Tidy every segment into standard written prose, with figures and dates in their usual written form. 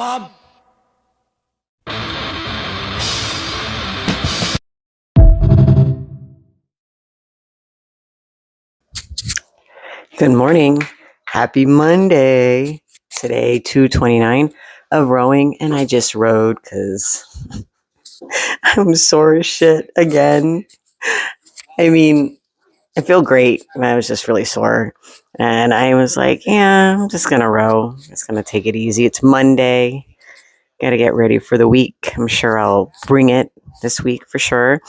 Mom? Good morning. Happy Monday. Today, 2:29 of rowing, and I just rowed because I'm sore as shit again. I mean, I feel great, and I was just really sore. And I was like, yeah, I'm just going to row. Just going to take it easy. It's Monday. Got to get ready for the week. I'm sure I'll bring it this week for sure.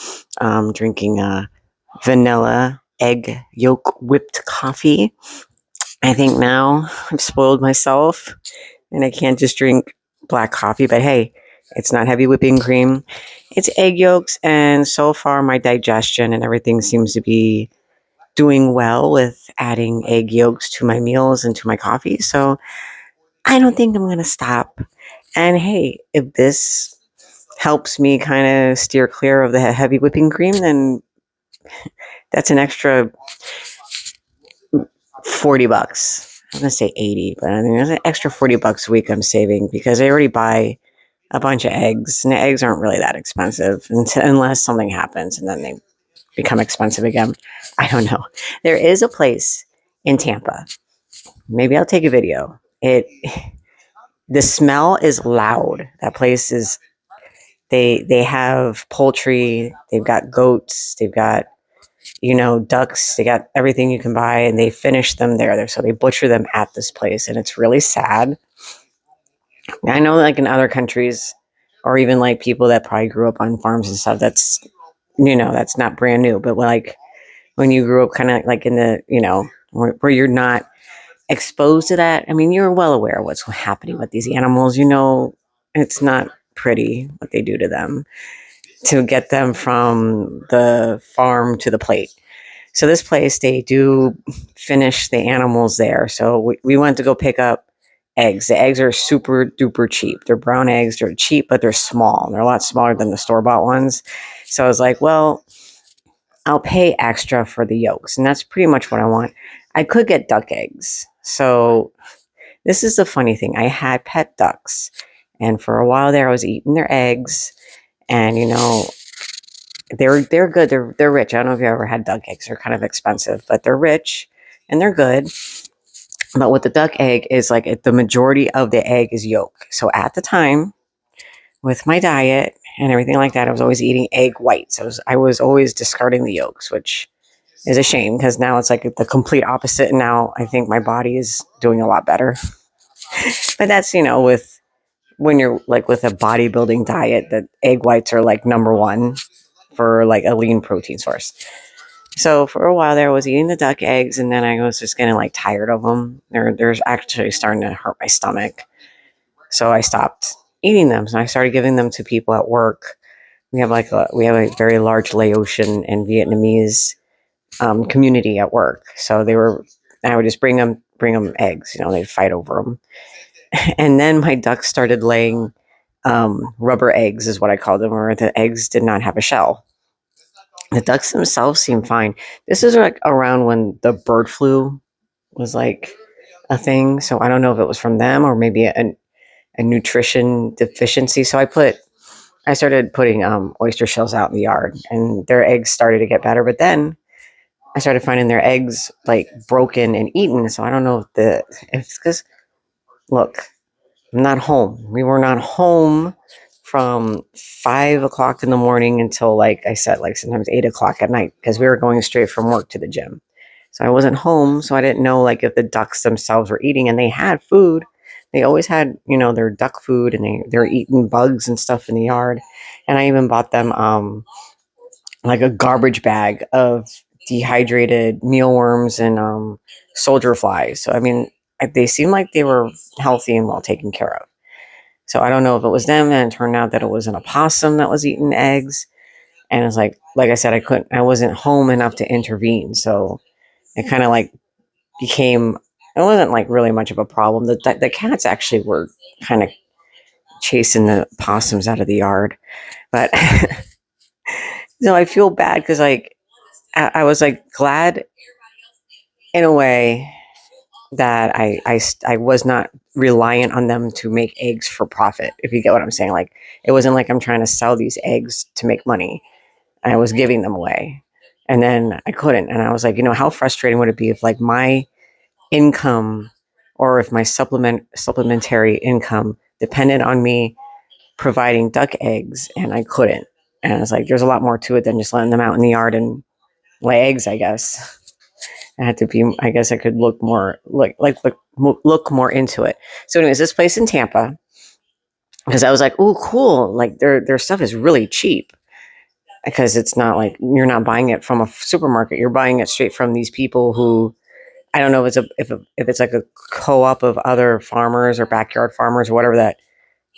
Drinking vanilla egg yolk whipped coffee. I think now I've spoiled myself and I can't just drink black coffee, but hey, it's not heavy whipping cream. It's egg yolks, and so far my digestion and everything seems to be doing well with adding egg yolks to my meals and to my coffee. So I don't think I'm going to stop. And hey, if this helps me kind of steer clear of the heavy whipping cream, then that's an extra $40. I'm going to say 80, but I mean, there's an extra $40 a week I'm saving because I already buy a bunch of eggs, and the eggs aren't really that expensive unless something happens and then they become expensive again. I don't know. There is a place in Tampa. Maybe I'll take a video. The smell is loud. That place is they have poultry, they've got goats, they've got ducks, they got everything you can buy, and they finish them there. So they butcher them at this place, and it's really sad. I know, like in other countries, or even like people that probably grew up on farms and stuff, that's not brand new. But like when you grew up kind of like in the, where you're not exposed to that, I mean, you're well aware of what's happening with these animals. It's not pretty what they do to them to get them from the farm to the plate. So this place, they do finish the animals there. So we went to go pick up eggs. The eggs are super duper cheap. They're brown eggs. They're cheap, but they're small. They're a lot smaller than the store-bought ones. So I was like, well, I'll pay extra for the yolks. And that's pretty much what I want. I could get duck eggs. So this is the funny thing. I had pet ducks. And for a while there, I was eating their eggs. And, they're good. They're rich. I don't know if you ever had duck eggs. They're kind of expensive, but they're rich and they're good. But with the duck egg is like the majority of the egg is yolk. So at the time, with my diet and everything like that, I was always eating egg whites. I was always discarding the yolks, which is a shame because now it's like the complete opposite. And now I think my body is doing a lot better. But that's with when you're like with a bodybuilding diet, that egg whites are like number one for like a lean protein source. So for a while there, I was eating the duck eggs, and then I was just getting like tired of them. There's actually starting to hurt my stomach, so I stopped eating them. So I started giving them to people at work. We have a very large Laotian and Vietnamese community at work. So I would just bring them eggs. They'd fight over them, and then my ducks started laying rubber eggs, is what I called them, where the eggs did not have a shell. The ducks themselves seem fine. This is like around when the bird flu was like a thing. So I don't know if it was from them or maybe a nutrition deficiency. So I started putting oyster shells out in the yard, and their eggs started to get better. But then I started finding their eggs like broken and eaten. So I don't know if it's because, look, I'm not home. We were not home from 5 o'clock in the morning until, like I said, like sometimes 8 o'clock at night, because we were going straight from work to the gym. So I wasn't home. So I didn't know like if the ducks themselves were eating, and they had food. They always had, their duck food, and they're eating bugs and stuff in the yard. And I even bought them, like a garbage bag of dehydrated mealworms and, soldier flies. So, I mean, they seemed like they were healthy and well taken care of. So I don't know if it was them, and it turned out that it was an opossum that was eating eggs. And it's like I said, I wasn't home enough to intervene. So it kind of like it wasn't like really much of a problem. The cats actually were kind of chasing the possums out of the yard. But so I feel bad because like I was like glad in a way that I was not reliant on them to make eggs for profit, if you get what I'm saying. Like, it wasn't like I'm trying to sell these eggs to make money. I was giving them away. And then I couldn't. And I was like, how frustrating would it be if like my income, or if my supplementary income depended on me providing duck eggs, and I couldn't. And I was like, there's a lot more to it than just letting them out in the yard and lay eggs, I guess. I had to be, I guess I could look more, look more into it. So anyways, this place in Tampa, because I was like, oh, cool. Like their stuff is really cheap, because it's not like you're not buying it from a supermarket. You're buying it straight from these people who, I don't know if it's like a co-op of other farmers or backyard farmers or whatever, that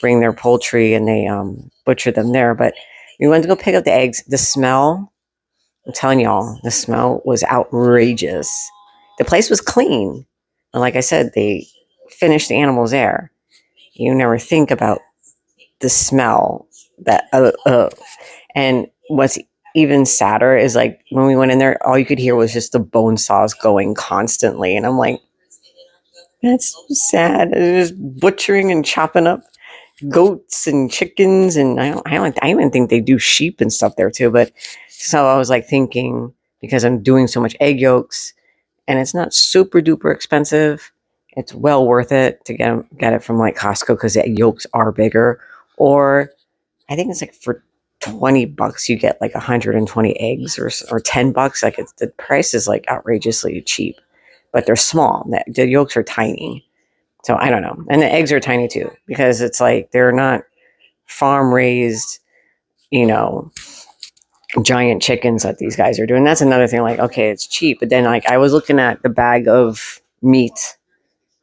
bring their poultry and they butcher them there. But we went to go pick up the eggs. The smell, I'm telling y'all, the smell was outrageous. The place was clean. And like I said, they finished the animals there. You never think about the smell that, and what's even sadder is like when we went in there, all you could hear was just the bone saws going constantly. And I'm like, that's sad. It's just butchering and chopping up goats and chickens, and I even think they do sheep and stuff there too. But so I was like thinking, because I'm doing so much egg yolks, and it's not super duper expensive, it's well worth it to get it from like Costco, because the egg yolks are bigger. Or I think it's like for $20 you get like 120 eggs, or $10. Like the price is like outrageously cheap, but they're small. The yolks are tiny. So I don't know. And the eggs are tiny too, because it's like they're not farm raised, you know, giant chickens that these guys are doing. That's another thing. Like, okay, it's cheap, but then like I was looking at the bag of meat.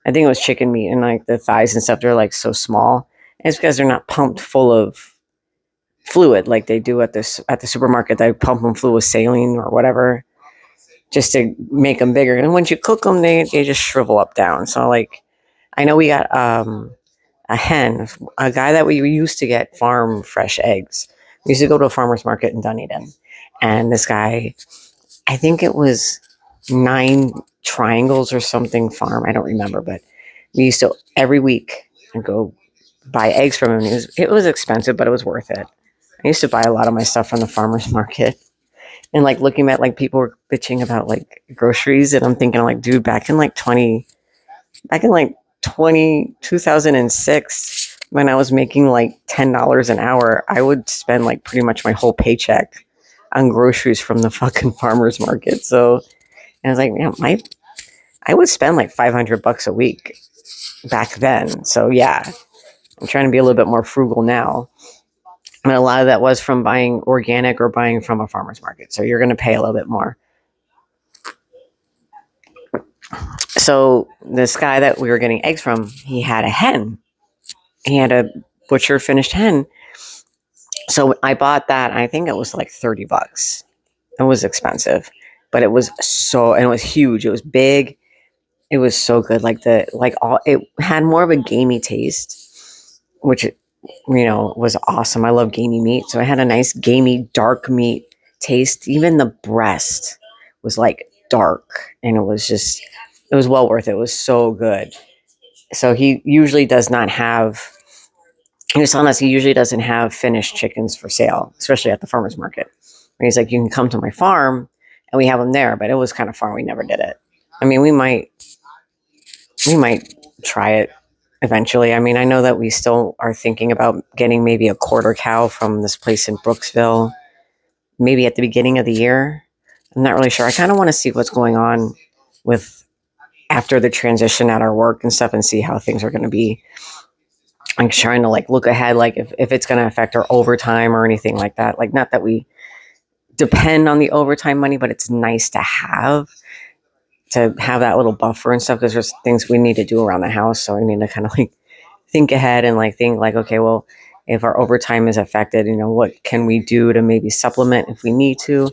I think it was chicken meat, and like the thighs and stuff, they're like so small. And it's because they're not pumped full of fluid like they do at the supermarket. They pump them full with saline or whatever, just to make them bigger. And once you cook them, they just shrivel up down. So like, I know we got a hen, a guy that we used to get farm fresh eggs. We used to go to a farmer's market in Dunedin. And this guy, I think it was 9 Triangles or something farm. I don't remember, but we used to every week go buy eggs from him. It was expensive, but it was worth it. I used to buy a lot of my stuff from the farmer's market, and like looking at like people were bitching about like groceries, and I'm thinking like, dude, back in like 2006, when I was making like $10 an hour, I would spend like pretty much my whole paycheck on groceries from the fucking farmer's market. So, and I was like, man, I would spend like $500 a week back then. So yeah, I'm trying to be a little bit more frugal now. And a lot of that was from buying organic or buying from a farmer's market. So you're going to pay a little bit more. So this guy that we were getting eggs from, he had a hen. He had a butcher finished hen. So I bought that. I think it was like $30. It was expensive, but it was and it was huge. It was big. It was so good. It had more of a gamey taste, which, was awesome. I love gamey meat. So it had a nice gamey, dark meat taste. Even the breast was like dark, and it was well worth it. It was so good. So he usually does not have, he was telling us he usually doesn't have finished chickens for sale, especially at the farmer's market. And he's like, you can come to my farm and we have them there, but it was kind of far. We never did it. I mean, we might try it eventually. I mean, I know that we still are thinking about getting maybe a quarter cow from this place in Brooksville, maybe at the beginning of the year. I'm not really sure. I kind of want to see what's going on with after the transition at our work and stuff, and see how things are going to be. I'm trying to like look ahead, like if it's going to affect our overtime or anything like that. Like, not that we depend on the overtime money, but it's nice to have that little buffer and stuff, because there's things we need to do around the house. So we need to kind of like think ahead and like think like, okay, well, if our overtime is affected, what can we do to maybe supplement if we need to,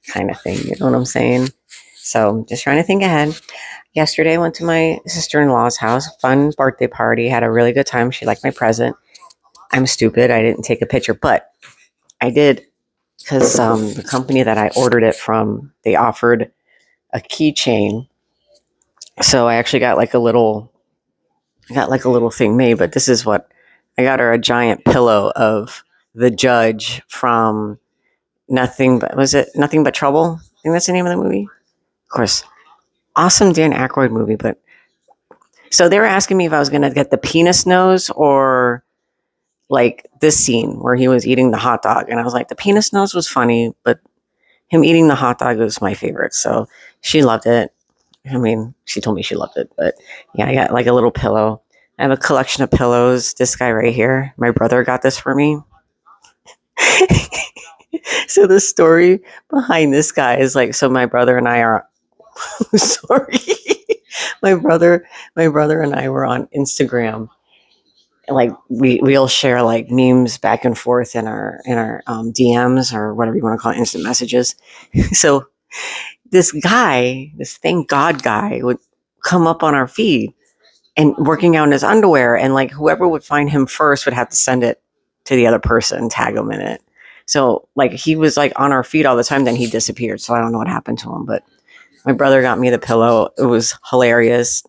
kind of thing. You know what I'm saying? So just trying to think ahead. Yesterday, I went to my sister-in-law's house, fun birthday party, had a really good time. She liked my present. I'm stupid. I didn't take a picture, but I did, because the company that I ordered it from, they offered a keychain So I actually got like a little thing made, but this is what I got her: a giant pillow of the judge from Nothing But Trouble? I think that's the name of the movie. Of course, awesome Dan Aykroyd movie. But so they were asking me if I was going to get the penis nose or like this scene where he was eating the hot dog, and I was like, the penis nose was funny, but him eating the hot dog was my favorite. So she loved it. I mean, she told me she loved it, but yeah, I got like a little pillow. I have a collection of pillows. This guy right here, my brother got this for me. So the story behind this guy is like, so my brother and I are sorry. my brother, my brother and I were on Instagram. And like we'll share like memes back and forth in our DMs or whatever you want to call it, instant messages. So this guy, this thank God guy, would come up on our feed and working out in his underwear, and like whoever would find him first would have to send it to the other person, tag him in it. So like he was like on our feed all the time, then he disappeared. So I don't know what happened to him, but my brother got me the pillow. It was hilarious.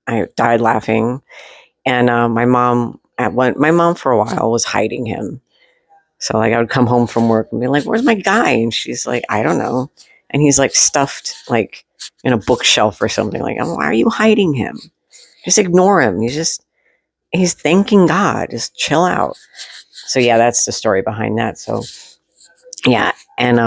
I died laughing. And my mom for a while was hiding him. So like I would come home from work and be like, "Where's my guy?" And she's like, "I don't know." And he's like stuffed like in a bookshelf or something. Like, why are you hiding him? Just ignore him. He's thanking God. Just chill out. So yeah, that's the story behind that. So yeah, and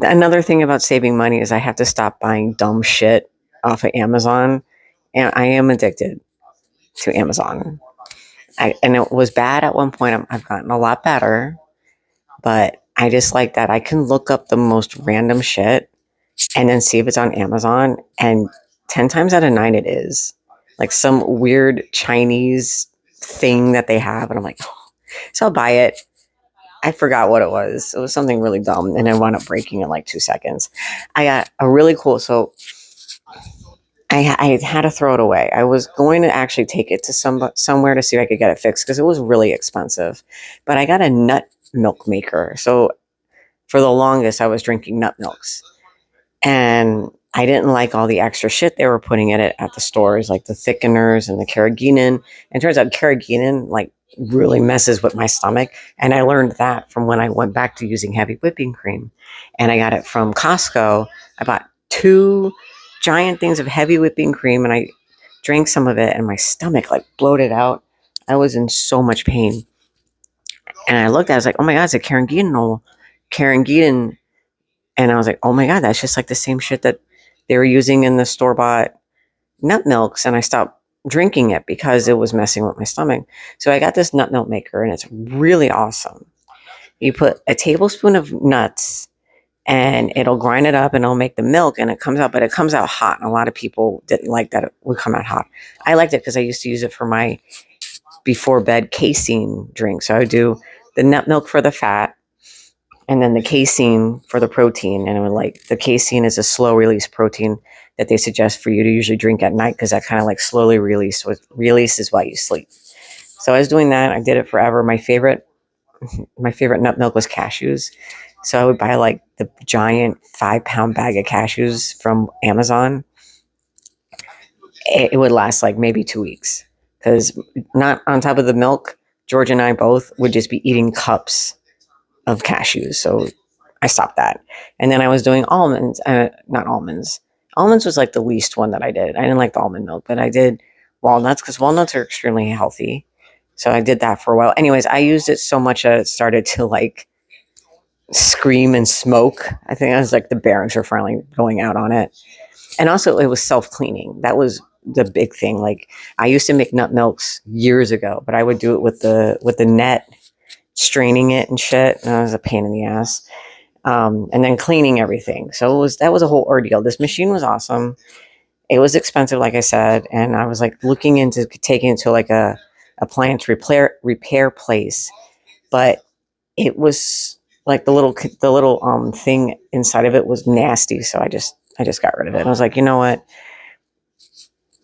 another thing about saving money is I have to stop buying dumb shit off of Amazon, and I am addicted to Amazon. And it was bad at one point. I've gotten a lot better, but I just like that I can look up the most random shit and then see if it's on Amazon, and 10 times out of 9 it is. Like some weird Chinese thing that they have, and I'm like, oh. So I'll buy it. I forgot what it was. It was something really dumb, and I wound up breaking in like 2 seconds. I got a really cool. So I had to throw it away. I was going to actually take it to somewhere to see if I could get it fixed because it was really expensive. But I got a nut milk maker. So for the longest, I was drinking nut milks, and I didn't like all the extra shit they were putting in it at the stores, like the thickeners and the carrageenan. And it turns out carrageenan like really messes with my stomach. And I learned that from when I went back to using heavy whipping cream. And I got it from Costco. I bought 2 giant things of heavy whipping cream, and I drank some of it, and my stomach like bloated out. I was in so much pain. And I looked at it, I was like, oh my God, it's a carrageenan. And I was like, oh my God, that's just like the same shit that they were using in the store-bought nut milks. And I stopped drinking it because it was messing with my stomach. So I got this nut milk maker, and it's really awesome. You put a tablespoon of nuts, and it'll grind it up, and it'll make the milk, and it comes out, but it comes out hot. And a lot of people didn't like that it would come out hot. I liked it because I used to use it for my before bed casein drink. So I would do the nut milk for the fat, and then the casein for the protein. And it would like, the casein is a slow release protein that they suggest for you to usually drink at night because that kind of like slowly releases while you sleep. So I was doing that. I did it forever. My favorite nut milk was cashews. So I would buy like the giant 5-pound bag of cashews from Amazon. It would last like maybe 2 weeks because not on top of the milk, George and I both would just be eating cups of cashews. So I stopped that. And then I was doing almonds, not almonds. Almonds was like the least one that I did. I didn't like the almond milk, but I did walnuts because walnuts are extremely healthy. So I did that for a while. Anyways, I used it so much that it started to like scream and smoke. I think I was like the bearings were finally going out on it. And also it was self-cleaning. That was the big thing. Like I used to make nut milks years ago, but I would do it with the net, straining it and shit. And that was a pain in the ass. And then cleaning everything. So that was a whole ordeal. This machine was awesome. It was expensive, like I said, and I was like looking into taking it to like a appliance repair place, but it was like the little thing inside of it was nasty. So I just got rid of it. And I was like, you know what?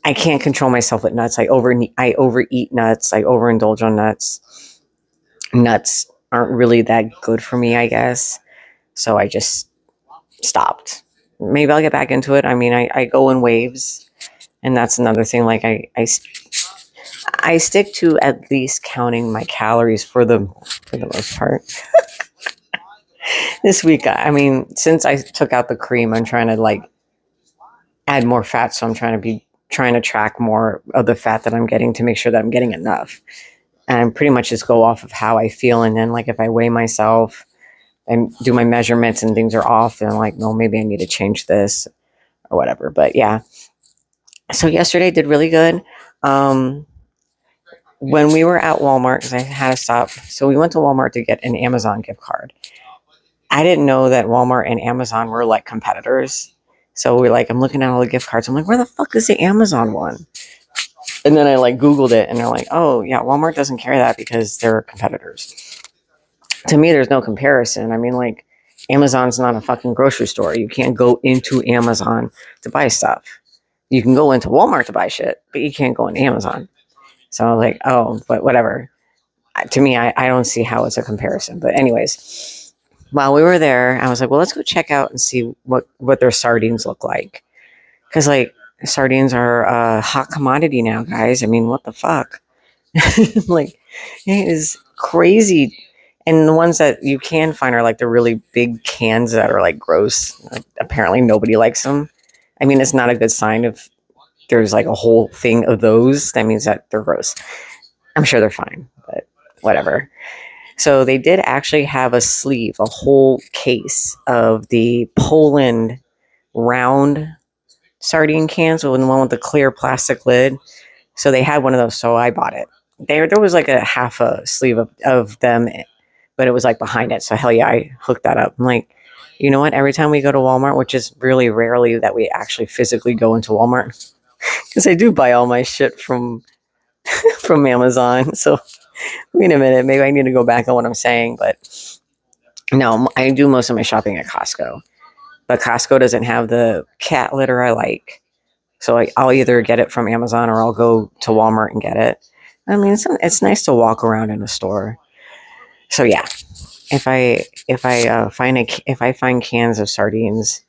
I can't control myself with nuts. I overeat nuts. I overindulge on nuts. Nuts aren't really that good for me, I guess. So I just stopped. maybe I'll get back into it. I mean, I go in waves, and that's another thing. Like I stick to at least counting my calories for the most part. This week, I mean, since I took out the cream, I'm trying to like add more fat. So I'm trying to track more of the fat that I'm getting to make sure that I'm getting enough. And I pretty much just go off of how I feel. And then like if I weigh myself and do my measurements and things are off, then I'm like, no, maybe I need to change this or whatever. But yeah. So yesterday did really good. Um, when we were at Walmart, because I had to stop. So we went to Walmart to get an Amazon gift card. I didn't know that Walmart and Amazon were like competitors. So we're like, I'm looking at all the gift cards. I'm like, where the fuck is the Amazon one? And then I like Googled it and they're like, oh, yeah, Walmart doesn't carry that because they're competitors. To me, there's no comparison. I mean, like, Amazon's not a fucking grocery store. You can't go into Amazon to buy stuff. You can go into Walmart to buy shit, but you can't go into Amazon. So I was like, oh, but whatever. To me, I don't see how it's a comparison. But anyways, while we were there, I was like, well, let's go check out and see what their sardines look like. Because, like, sardines are a hot commodity now, guys. I mean, what the fuck? Like, it is crazy. And the ones that you can find are like the really big cans that are like gross. Like, apparently, nobody likes them. I mean, it's not a good sign if there's like a whole thing of those. That means that they're gross. I'm sure they're fine, but whatever. So they did actually have a sleeve, a whole case of the Poland round sardine cans, with the one with the clear plastic lid. So they had one of those, so I bought it. There was like a half a sleeve of them, but it was like behind it. So hell yeah, I hooked that up. I'm like, you know what? Every time we go to Walmart, which is really rarely that we actually physically go into Walmart, because I do buy all my shit from from Amazon. So wait a minute, maybe I need to go back on what I'm saying. But no, I do most of my shopping at Costco. But Costco doesn't have the cat litter I like. So I'll either get it from Amazon or I'll go to Walmart and get it. I mean, it's nice to walk around in a store. So yeah, if I find cans of sardines,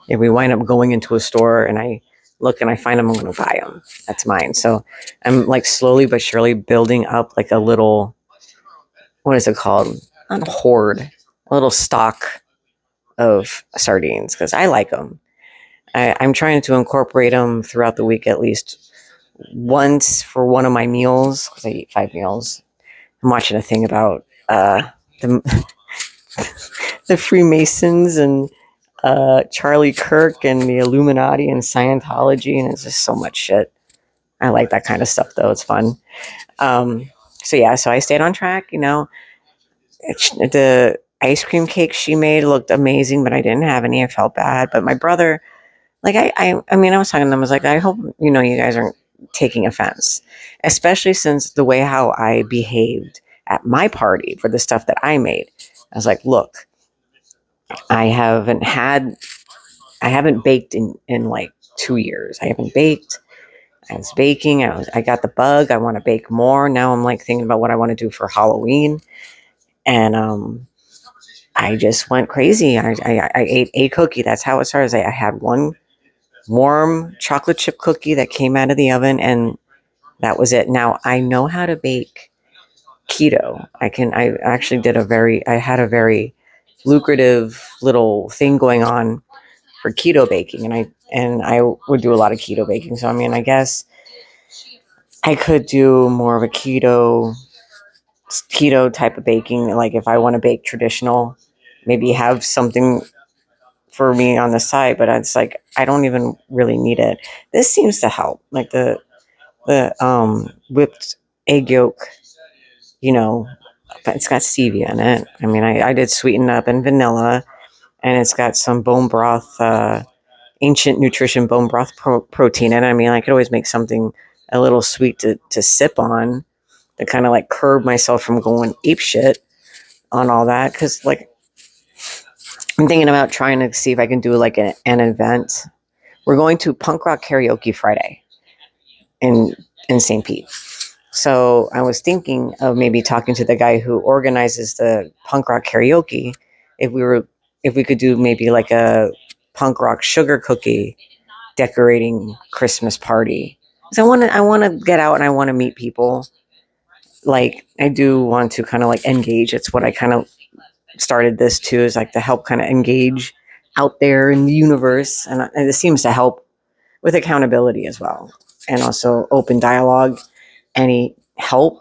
if we wind up going into a store and I look and I find them, I'm going to buy them. That's mine. So I'm like slowly but surely building up like a little, what is it called? Not a hoard, a little stock of sardines because I like them. I'm trying to incorporate them throughout the week at least once for one of my meals because I eat 5 meals. I'm watching a thing about the the Freemasons and Charlie Kirk and the Illuminati and Scientology, and it's just so much shit. I like that kind of stuff though; it's fun. So yeah, so I stayed on track. You know, the ice cream cake she made looked amazing, but I didn't have any. I felt bad, but my brother, like I mean, I was talking to them. I was like, I hope you guys aren't taking offense, especially since the way how I behaved at my party for the stuff that I made. I was like, look, I haven't had I haven't baked in like 2 years. I haven't baked. I was baking. I got the bug. I want to bake more. Now I'm like thinking about what I want to do for Halloween, and I just went crazy. I ate a cookie. That's how it started. I had one warm chocolate chip cookie that came out of the oven, and that was it. Now I know how to bake keto. I actually I had a very lucrative little thing going on for keto baking, and I would do a lot of keto baking. So I mean, I guess I could do more of a keto type of baking. Like if I want to bake traditional, maybe have something for me on the side. But it's like I don't even really need it. This seems to help. Like the whipped egg yolk, you know, but it's got stevia in it. I mean, I did sweeten up and vanilla, and it's got some bone broth. Ancient nutrition bone broth protein. And I mean, I could always make something a little sweet to sip on to kind of like curb myself from going ape shit on all that. Cause like I'm thinking about trying to see if I can do like an event. We're going to punk rock karaoke Friday in, in St. Pete. So I was thinking of maybe talking to the guy who organizes the punk rock karaoke if we could do maybe like a punk rock sugar cookie decorating Christmas party. So I want to get out and I want to meet people. Like I do want to kind of like engage. It's what I kind of started this too, is like to help kind of engage out there in the universe, and it seems to help with accountability as well, and also open dialogue. Any help,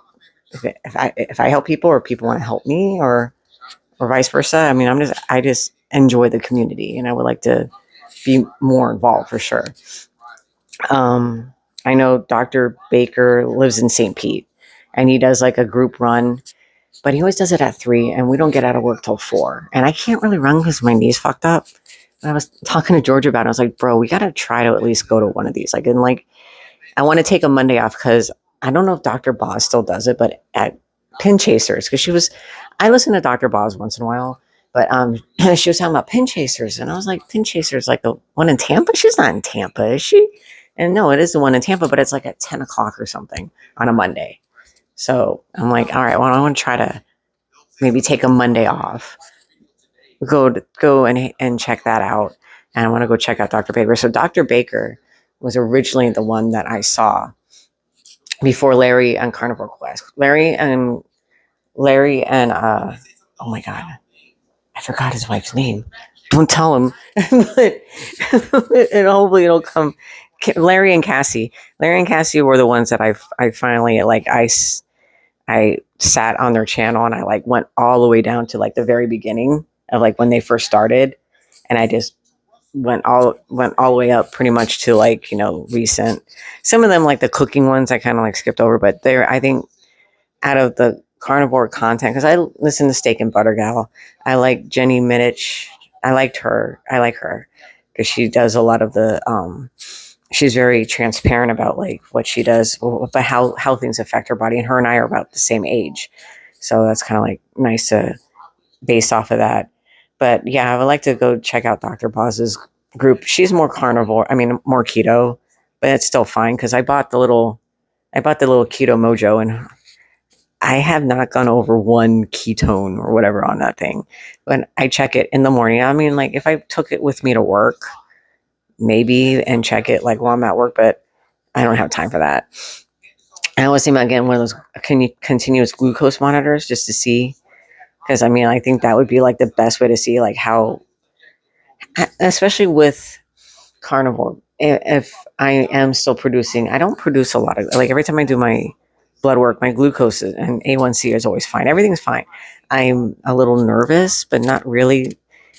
if I help people or people want to help me, or vice versa. I mean, I just enjoy the community, and I would like to be more involved for sure. Um, I know Dr. Baker lives in St. Pete, and he does like a group run, but he always does it at 3, and we don't get out of work till 4. And I can't really run because my knee's fucked up. And I was talking to George about it. I was like, bro, we got to try to at least go to one of these. Like, and like, I want to take a Monday off because I don't know if Dr. Boz still does it, but at Pin Chasers, because I listen to Dr. Boz once in a while, but she was talking about Pin Chasers, and I was like, Pin Chasers, like the one in Tampa? She's not in Tampa, is she? And no, it is the one in Tampa, but it's like at 10 o'clock or something on a Monday. So I'm like, all right, well, I want to try to maybe take a Monday off, go and check that out. And I want to go check out Dr. Baker. So Dr. Baker was originally the one that I saw before Larry and Carnivore Quest. Larry and oh my god, I forgot his wife's name. Don't tell him, but and hopefully it'll come. Larry and Cassie. Larry and Cassie were the ones that I finally like. I sat on their channel and I like went all the way down to like the very beginning of like when they first started, and I just went all the way up pretty much to like, you know, recent. Some of them, like the cooking ones, I kind of like skipped over, but they're, I think, out of the carnivore content, because I listen to Steak and Butter Gal. I like Jenny Minich. I like her because she does a lot of the she's very transparent about like what she does, but how things affect her body. And her and I are about the same age, so that's kind of like nice to base off of that. But yeah, I would like to go check out Dr. Boz's group. She's more carnivore, I mean more keto, but it's still fine because I bought the little keto mojo, and I have not gone over 1 ketone or whatever on that thing. But I check it in the morning. I mean, like if I took it with me to work, maybe, and check it like while I'm at work, but I don't have time for that. I was thinking about getting one of those continuous glucose monitors just to see, because I mean, I think that would be like the best way to see like how, especially with carnivore, if I am still producing, I don't produce a lot of, like every time I do my blood work, my glucose and A1C is always fine. Everything's fine. I'm a little nervous, but not really,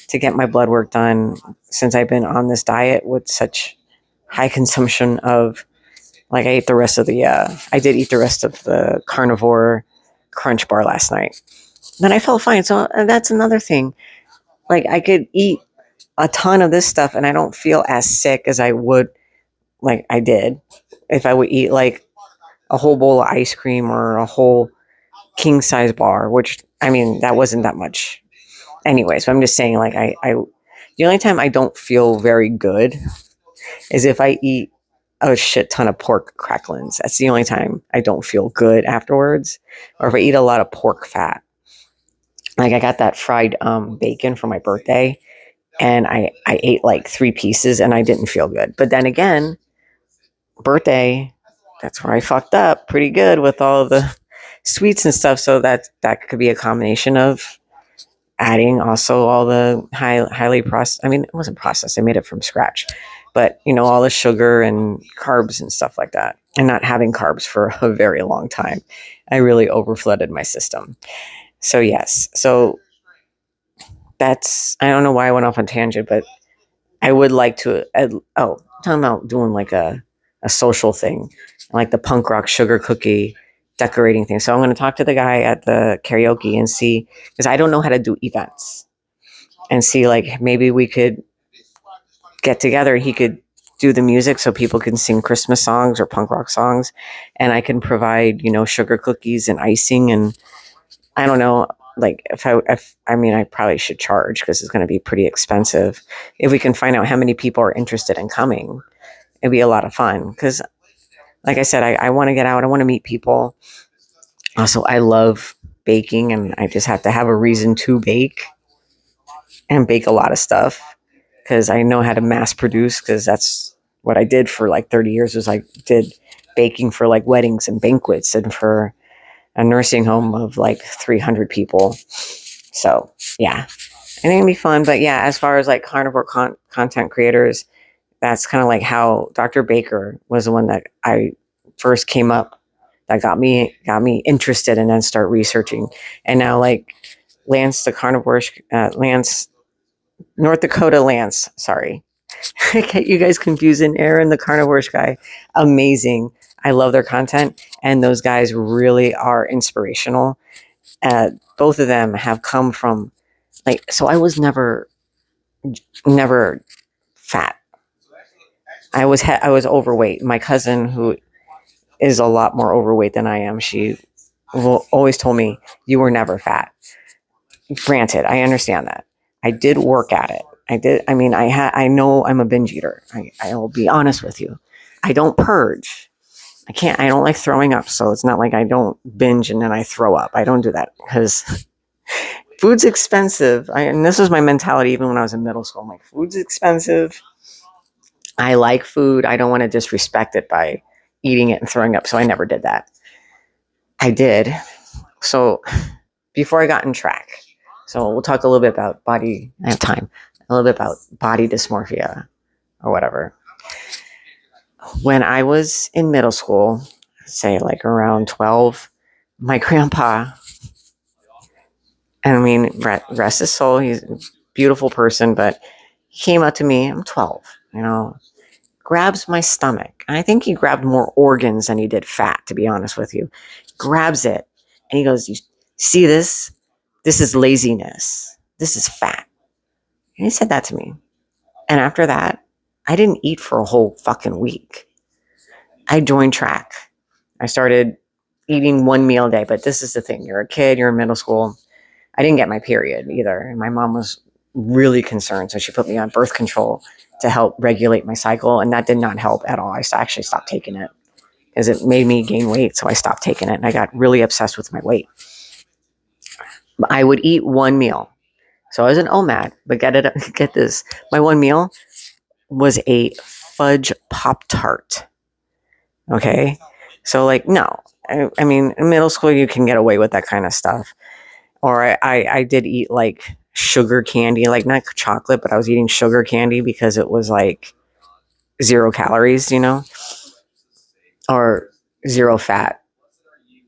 to get my blood work done since I've been on this diet with such high consumption of, like I did eat the rest of the carnivore crunch bar last night. Then I felt fine. So that's another thing. Like I could eat a ton of this stuff and I don't feel as sick as I would, like I did, if I would eat like a whole bowl of ice cream or a whole king size bar, which I mean, that wasn't that much anyway. So I'm just saying, like, the only time I don't feel very good is if I eat a shit ton of pork cracklings. That's the only time I don't feel good afterwards. Or if I eat a lot of pork fat. Like I got that fried bacon for my birthday, and I ate like 3 pieces and I didn't feel good. But then again, birthday, that's where I fucked up pretty good with all the sweets and stuff. So that could be a combination of adding also all the highly processed. I mean, it wasn't processed. I made it from scratch, but you know, all the sugar and carbs and stuff like that, and not having carbs for a very long time. I really overflooded my system. So yes, so that's, I don't know why I went off on tangent, but I would like to, talking about doing like a social thing, like the punk rock sugar cookie decorating thing. So I'm going to talk to the guy at the karaoke and see, because I don't know how to do events, and see like maybe we could get together. He could do the music so people can sing Christmas songs or punk rock songs, and I can provide, you know, sugar cookies and icing. And I don't know, like if I mean, I probably should charge because it's going to be pretty expensive. If we can find out how many people are interested in coming, it'd be a lot of fun. Because like I said, I want to get out. I want to meet people. Also, I love baking, and I just have to have a reason to bake and bake a lot of stuff. because I know how to mass produce, because that's what I did for like 30 years was I did baking for like weddings and banquets and for a nursing home of like 300 people. So yeah, I think it'd be fun. But yeah, as far as like carnivore content creators, that's kind of like how Dr. Baker was the one that I first came up that got me interested and then start researching. And now like Lance the carnivorish Lance North Dakota Lance, sorry. I get you guys confusing. Aaron the carnivorish-guy, amazing. I love their content, and those guys really are inspirational. Both of them have come from like, so I was never fat. I was overweight. My cousin, who is a lot more overweight than I am, she always told me, you were never fat. Granted, I understand that. I did work at it. I did. I mean, I know I'm a binge eater. I will be honest with you. I don't purge. I can't. I don't like throwing up. So it's not like I don't binge and then I throw up. I don't do that because food's expensive. And this was my mentality even when I was in middle school. I'm like, food's expensive. I like food. I don't want to disrespect it by eating it and throwing up. So I never did that. I did. So before I got in track, so we'll talk a little bit about body. I have time. A little bit about body dysmorphia or whatever. When I was in middle school, say like around 12, my grandpa, I mean, rest his soul, he's a beautiful person, but he came up to me, I'm 12, grabs my stomach. And I think he grabbed more organs than he did fat, to be honest with you. Grabs it and he goes, you see this? This is laziness. This is fat. And he said that to me. And after that, I didn't eat for a whole fucking week. I joined track. I started eating one meal a day, but this is the thing. You're a kid, you're in middle school. I didn't get my period either. And my mom was really concerned. So she put me on birth control to help regulate my cycle. And that did not help at all. I actually stopped taking it because it made me gain weight. So I stopped taking it and I got really obsessed with my weight. But I would eat one meal. So I was an OMAD, but get this. My one meal was a fudge Pop-Tart. Okay. So like, no, I mean, in middle school, you can get away with that kind of stuff. Or I did eat like sugar candy, like not chocolate, but I was eating sugar candy because it was like 0 calories, or 0 fat.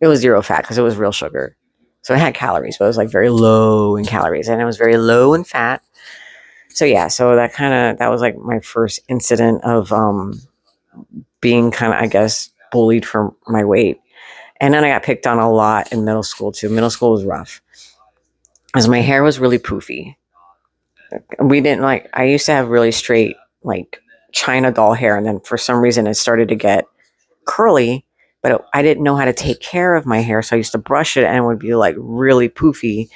It was 0 fat because it was real sugar. So it had calories, but it was like very low in calories and it was very low in fat. So yeah, so that was like my first incident of being kind of, I guess, bullied for my weight. And then I got picked on a lot in middle school too. Middle school was rough because my hair was really poofy. I used to have really straight, like China doll hair. And then for some reason it started to get curly, but I didn't know how to take care of my hair. So I used to brush it and it would be like really poofy.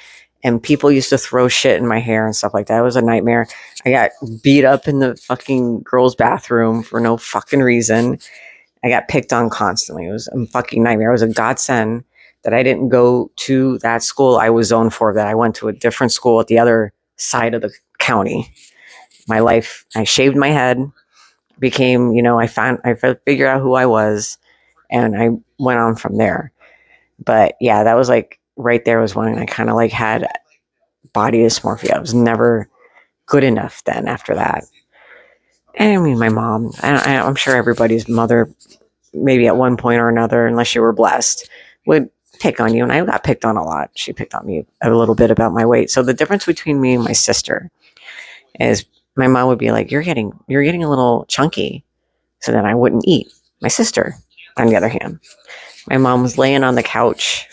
And people used to throw shit in my hair and stuff like that. It was a nightmare. I got beat up in the fucking girls' bathroom for no fucking reason. I got picked on constantly. It was a fucking nightmare. It was a godsend that I didn't go to that school I was zoned for, that I went to a different school at the other side of the county. My life, I shaved my head, became, I figured out who I was, and I went on from there. But yeah, that was like right there was when I kind of like had body dysmorphia. I was never good enough then after that. And I mean, my mom, I'm sure everybody's mother, maybe at one point or another, unless you were blessed, would pick on you. And I got picked on a lot. She picked on me a little bit about my weight. So the difference between me and my sister is my mom would be like, you're getting a little chunky. So then I wouldn't eat. My sister, on the other hand, my mom was laying on the couch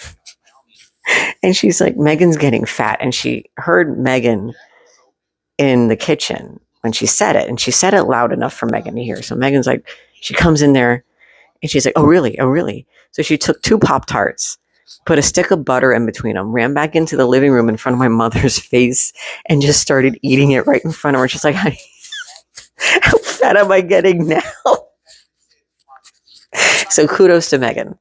and she's like, Megan's getting fat. And she heard Megan in the kitchen when she said it. And she said it loud enough for Megan to hear. So Megan's like, she comes in there and she's like, oh, really? Oh, really? So she took 2 Pop-Tarts, put a stick of butter in between them, ran back into the living room in front of my mother's face and just started eating it right in front of her. She's like, honey, how fat am I getting now? So kudos to Megan.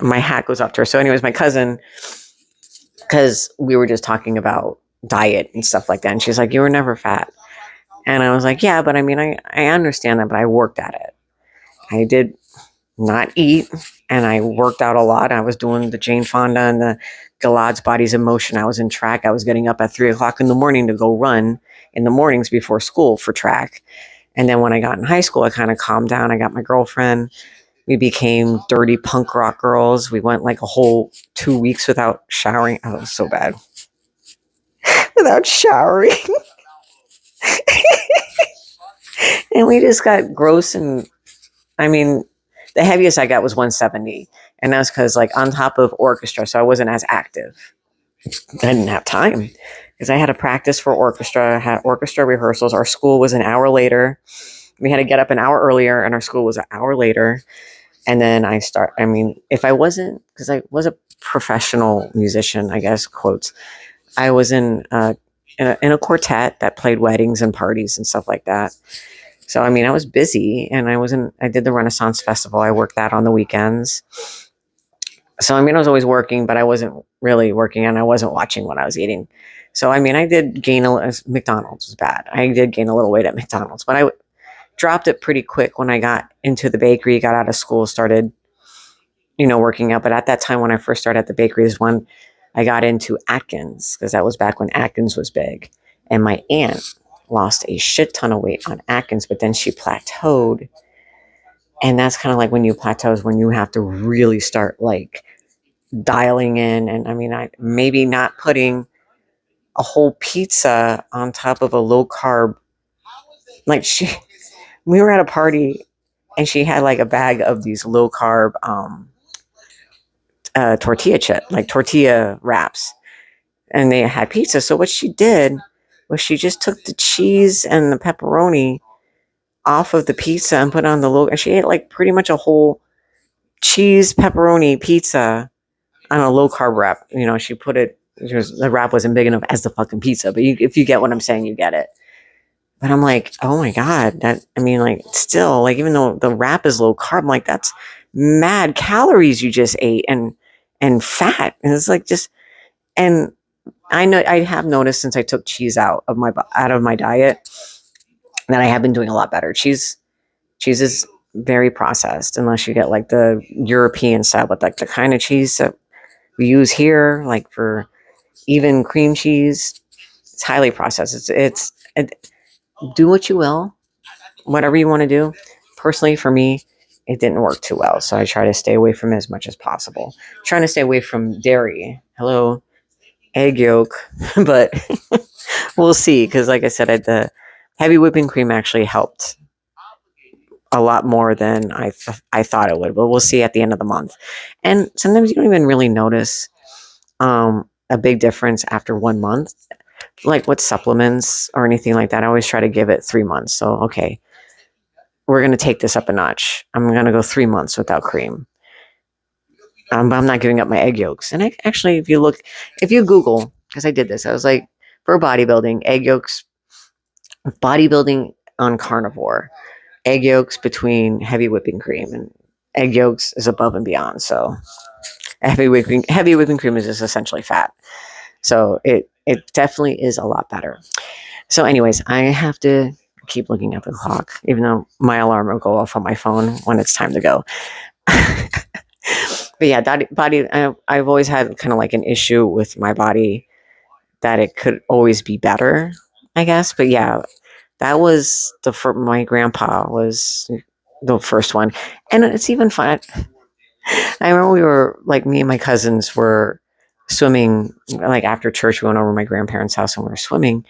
My hat goes up to her. So anyways, my cousin, because we were just talking about diet and stuff like that, and she's like, you were never fat. And I was like, yeah, but I mean, I understand that, but I worked at it. I did not eat, and I worked out a lot. I was doing the Jane Fonda and the Galad's Bodies in Motion. I was in track. I was getting up at 3 o'clock in the morning to go run in the mornings before school for track. And then when I got in high school, I kind of calmed down. I got my girlfriend. We became dirty punk rock girls. We went like a whole 2 weeks without showering. Oh, it was so bad. Without showering. And we just got gross. And I mean, the heaviest I got was 170. And that's because, like, on top of orchestra, so I wasn't as active. I didn't have time because I had to practice for orchestra, had orchestra rehearsals. Our school was an hour later. We had to get up an hour earlier, and our school was an hour later. And then I mean, if I wasn't, because I was a professional musician, I guess, quotes, I was in a quartet that played weddings and parties and stuff like that. So, I mean, I was busy, and I did the Renaissance Festival. I worked that on the weekends. So, I mean, I was always working, but I wasn't really working, and I wasn't watching what I was eating. So, I mean, I did gain McDonald's was bad. I did gain a little weight at McDonald's, but I dropped it pretty quick when I got into the bakery, got out of school, started, working out. But at that time, when I first started at the bakery, is when I got into Atkins, because that was back when Atkins was big. And my aunt lost a shit ton of weight on Atkins, but then she plateaued. And that's kind of like when you plateau is when you have to really start like dialing in. And I mean, I maybe not putting a whole pizza on top of a low carb. Like we were at a party and she had like a bag of these low carb tortilla chip, like tortilla wraps, and they had pizza. So what she did was she just took the cheese and the pepperoni off of the pizza and put it on the low. And she ate like pretty much a whole cheese pepperoni pizza on a low carb wrap. She put it. The wrap wasn't big enough as the fucking pizza, but if you get what I'm saying, you get it. But I'm like, oh my God, like still, like, even though the wrap is low carb, I'm like, that's mad calories you just ate and fat. And it's like and I know I have noticed since I took cheese out of my diet that I have been doing a lot better. Cheese is very processed unless you get like the European style, but like the kind of cheese that we use here, like for even cream cheese, it's highly processed. Do what you will, whatever you want to do. Personally, for me, it didn't work too well. So I try to stay away from it as much as possible. Trying to stay away from dairy. Hello, egg yolk. But we'll see. Because like I said, the heavy whipping cream actually helped a lot more than I thought it would. But we'll see at the end of the month. And sometimes you don't even really notice a big difference after 1 month. Like with supplements or anything like that, I always try to give it 3 months. So, okay, we're going to take this up a notch. I'm going to go 3 months without cream. But I'm not giving up my egg yolks. And actually, if you Google, because I did this, I was like, for bodybuilding, egg yolks, bodybuilding on carnivore, egg yolks between heavy whipping cream, and egg yolks is above and beyond. So heavy whipping cream is just essentially fat. So it definitely is a lot better. So anyways, I have to keep looking at the clock, even though my alarm will go off on my phone when it's time to go. But yeah, I've always had kind of like an issue with my body that it could always be better, I guess. But yeah, that was my grandpa was the first one. And it's even fun. I remember we were like, me and my cousins were swimming, like after church, we went over to my grandparents' house and we were swimming.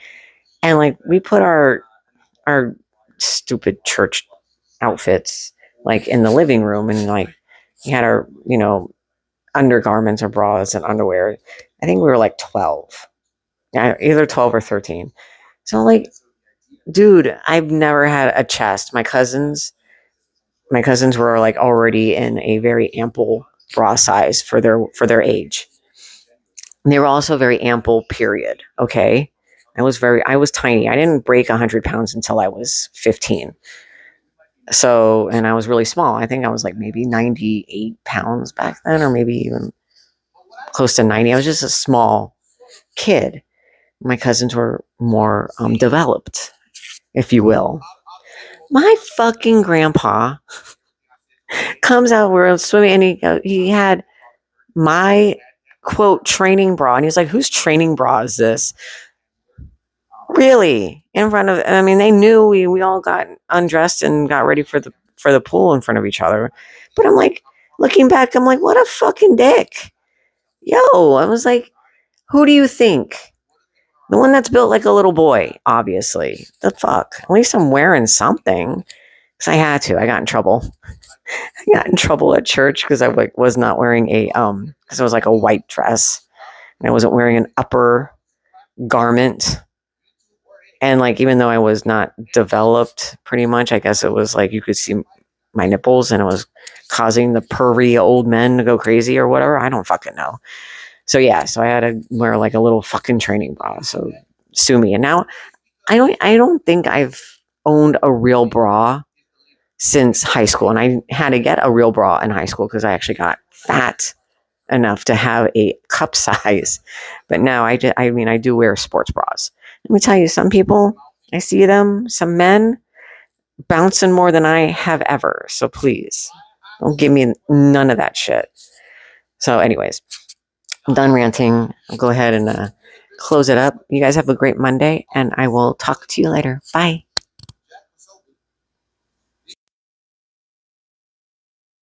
And like we put our stupid church outfits like in the living room, and like we had our, undergarments or bras and underwear. I think we were like 12. Yeah, either 12 or 13. So like, dude, I've never had a chest. My cousins were like already in a very ample bra size for their age. And they were also very ample, period. Okay. I was tiny. I didn't break 100 pounds until I was 15. So, and I was really small. I think I was like maybe 98 pounds back then, or maybe even close to 90. I was just a small kid. My cousins were more developed. if you will. My fucking grandpa comes out, we're swimming, and he had my quote training bra, and he's like, whose training bra is this? Really? In front of, I mean, they knew we all got undressed and got ready for the pool in front of each other. But I'm like, looking back, I'm like, what a fucking dick. Yo, I was like, who do you think? The one that's built like a little boy, obviously. The fuck? At least I'm wearing something. Because I had to. I got in trouble. I got in trouble at church because I was not wearing because it was like a white dress. And I wasn't wearing an upper garment. And like, even though I was not developed pretty much, I guess it was like you could see my nipples and it was causing the pervy old men to go crazy or whatever. I don't fucking know. So yeah, so I had to wear like a little fucking training bra. So sue me. And now I don't think I've owned a real bra since high school. And I had to get a real bra in high school because I actually got fat enough to have a cup size. But now I do wear sports bras. Let me tell you, some people, I see them, some men bouncing more than I have ever. So please don't give me none of that shit. So anyways, I'm done ranting. I'll go ahead and close it up. You guys have a great Monday, and I will talk to you later. Bye.